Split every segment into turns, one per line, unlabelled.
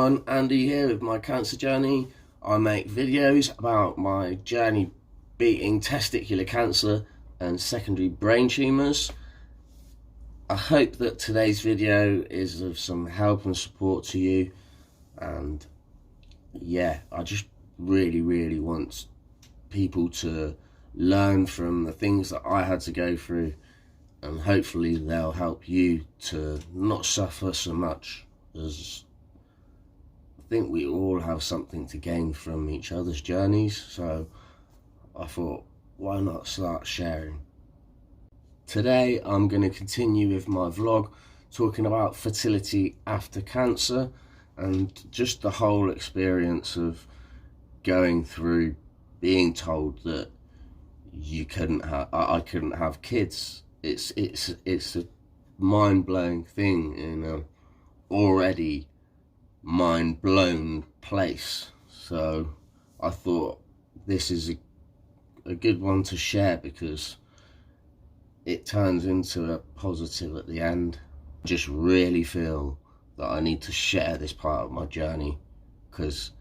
everyone, Andy here with my cancer journey. I make videos about my journey beating testicular cancer and secondary brain tumours. I hope that today's video is of some help and support to you, and yeah, I just really want people to learn from the things that I had to go through, and hopefully they'll help you to not suffer so much, as I think we all have something to gain from each other's journeys. So I thought, why not start sharing? Today I'm going to continue with my vlog talking about fertility after cancer and just the whole experience of going through being told that I couldn't have kids. It's a mind-blowing thing in an already mind-blown place. So I thought this is a good one to share because it turns into a positive at the end. I just really feel that I need to share this part of my journey because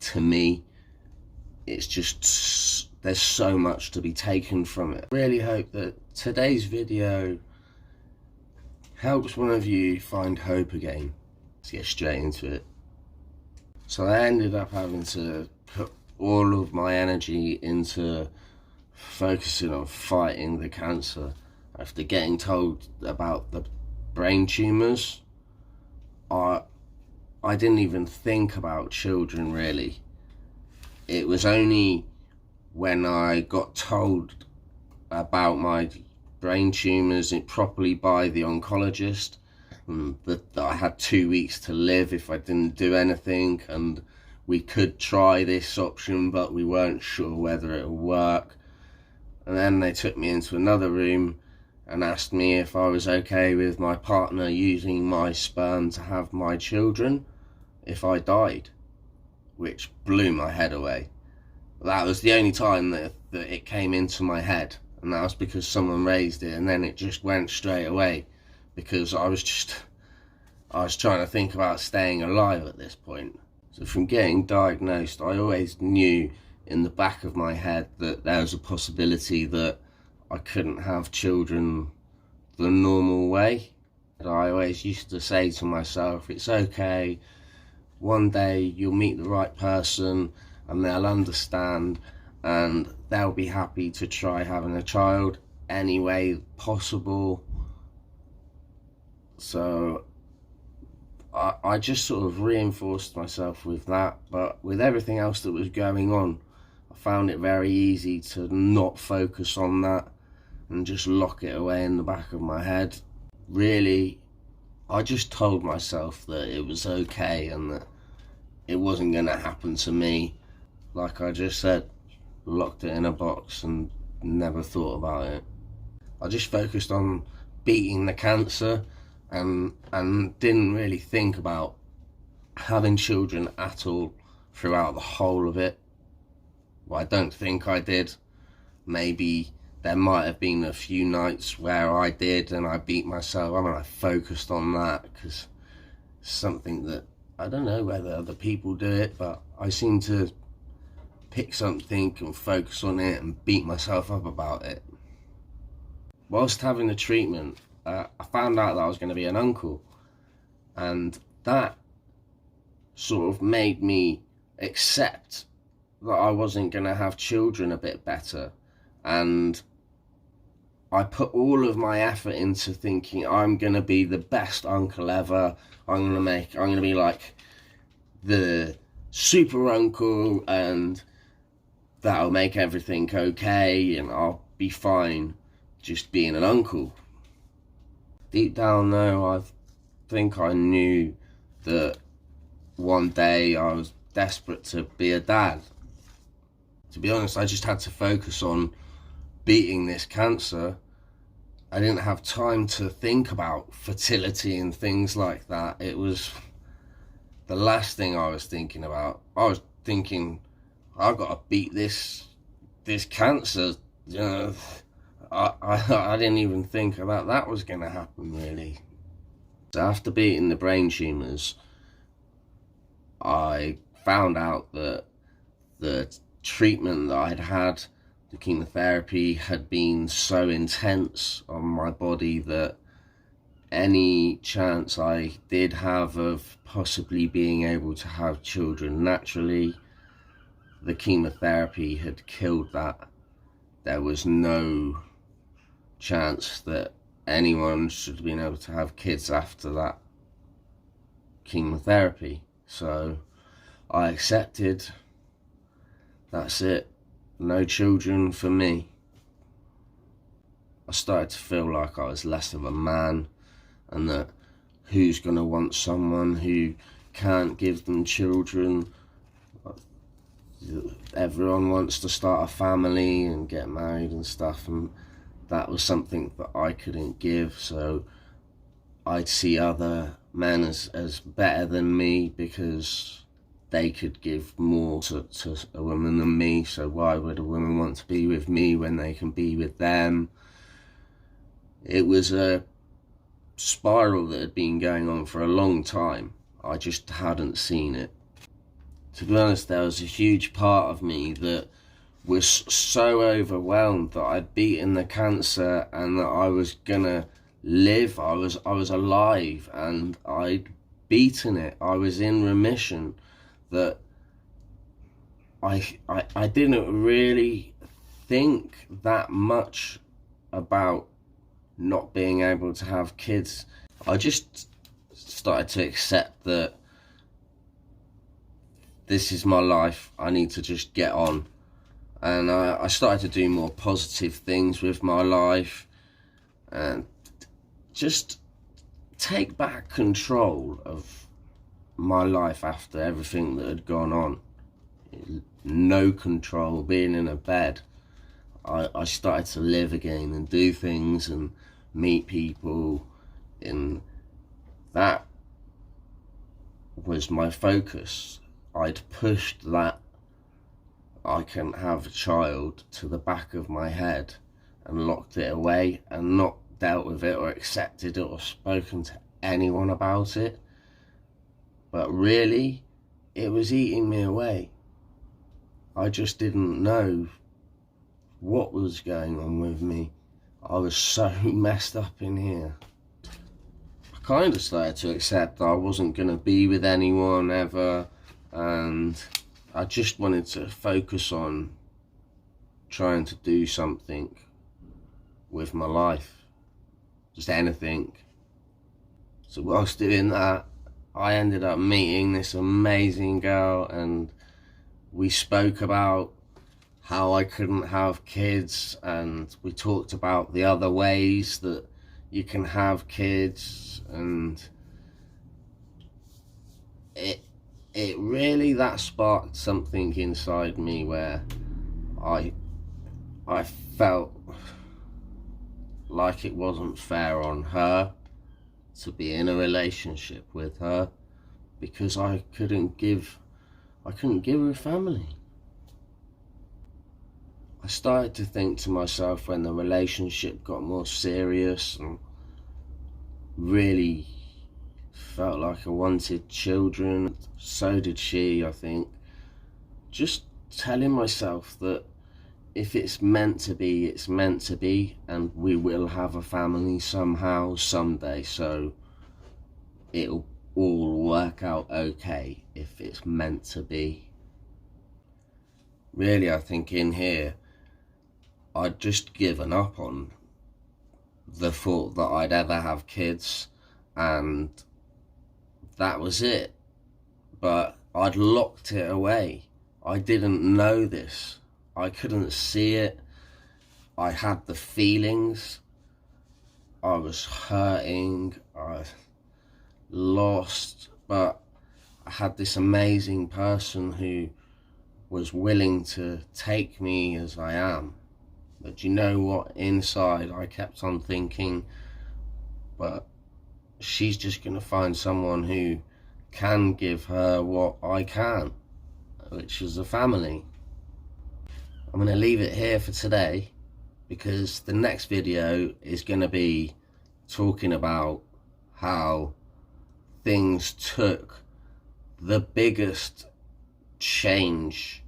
to me it's just, there's so much to be taken from it. Really hope that today's video helps one of you find hope again. Let's get straight into it. So I ended up having to put all of my energy into focusing on fighting the cancer after getting told about the brain tumours. I didn't even think about children really. It was only when I got told about my brain tumours properly by the oncologist, that I had 2 weeks to live if I didn't do anything, and we could try this option but we weren't sure whether it would work. And then they took me into another room and asked me if I was okay with my partner using my sperm to have my children if I died, which blew my head away. That was the only time that it came into my head, and that was because someone raised it, and then it just went straight away because I was trying to think about staying alive at this point. So from getting diagnosed, I always knew in the back of my head that there was a possibility that I couldn't have children the normal way. I always used to say to myself, it's okay, one day you'll meet the right person and they'll understand and they'll be happy to try having a child any way possible. So I just sort of reinforced myself with that, but with everything else that was going on, I found it very easy to not focus on that and just lock it away in the back of my head. Really, I just told myself that it was okay and that it wasn't going to happen to me. Like I just said, locked it in a box and never thought about it. I just focused on beating the cancer and didn't really think about having children at all throughout the whole of it. Well, I don't think I did. Maybe there might have been a few nights where I did and I beat myself. I mean, I focused on that because it's something that, I don't know whether other people do it, but I seem to pick something and focus on it and beat myself up about it. Whilst having the treatment, I found out that I was going to be an uncle, and that sort of made me accept that I wasn't going to have children a bit better. And I put all of my effort into thinking I'm going to be the best uncle ever. I'm going to be like the super uncle, and that'll make everything okay and I'll be fine just being an uncle. Deep down though, I think I knew that one day I was desperate to be a dad. To be honest, I just had to focus on beating this cancer. I didn't have time to think about fertility and things like that. It was the last thing I was thinking about. I was thinking, I've got to beat this cancer. You know, I didn't even think about that was going to happen really. So after beating the brain tumours, I found out that the treatment that I'd had, the chemotherapy, had been so intense on my body that any chance I did have of possibly being able to have children naturally, the chemotherapy had killed that. There was no chance that anyone should have been able to have kids after that chemotherapy. So I accepted, that's it, no children for me. I started to feel like I was less of a man, and that who's going to want someone who can't give them children? Everyone wants to start a family and get married and stuff, and that was something that I couldn't give. So I'd see other men as better than me because they could give more to a woman than me. So why would a woman want to be with me when they can be with them? It was a spiral that had been going on for a long time. I just hadn't seen it. To be honest, there was a huge part of me that was so overwhelmed that I'd beaten the cancer and that I was gonna live. I was alive and I'd beaten it. I was in remission, that I didn't really think that much about not being able to have kids. I just started to accept that this is my life, I need to just get on. And I started to do more positive things with my life and just take back control of my life after everything that had gone on. No control, being in a bed. I started to live again and do things and meet people, and that was my focus. I'd pushed that I can have a child to the back of my head and locked it away and not dealt with it or accepted it or spoken to anyone about it. But really, it was eating me away. I just didn't know what was going on with me. I was so messed up in here. I kind of started to accept that I wasn't going to be with anyone ever, and I just wanted to focus on trying to do something with my life, just anything. So whilst doing that, I ended up meeting this amazing girl, and we spoke about how I couldn't have kids, and we talked about the other ways that you can have kids, and it really, that sparked something inside me where I felt like it wasn't fair on her to be in a relationship with her, because I couldn't give her a family. I started to think to myself, when the relationship got more serious and really felt like I wanted children, so did she, I think, just telling myself that if it's meant to be, it's meant to be, and we will have a family somehow, someday, so it'll all work out okay if it's meant to be. Really, I think in here, I'd just given up on the thought that I'd ever have kids, and that was it. But I'd locked it away. I didn't know this. I couldn't see it. I had the feelings. I was hurting. I lost. But I had this amazing person who was willing to take me as I am. But you know what? Inside, I kept on thinking, but she's just going to find someone who can give her what I can't, which is a family. I'm going to leave it here for today, because the next video is going to be talking about how things took the biggest change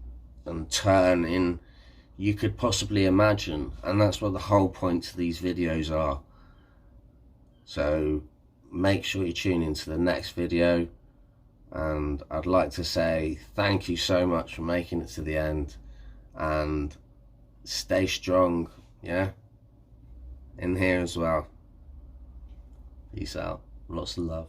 and turn in you could possibly imagine, and that's what the whole point of these videos are. So make sure you tune into the next video, and I'd like to say thank you so much for making it to the end, and stay strong, yeah, in here as well. Peace out, lots of love.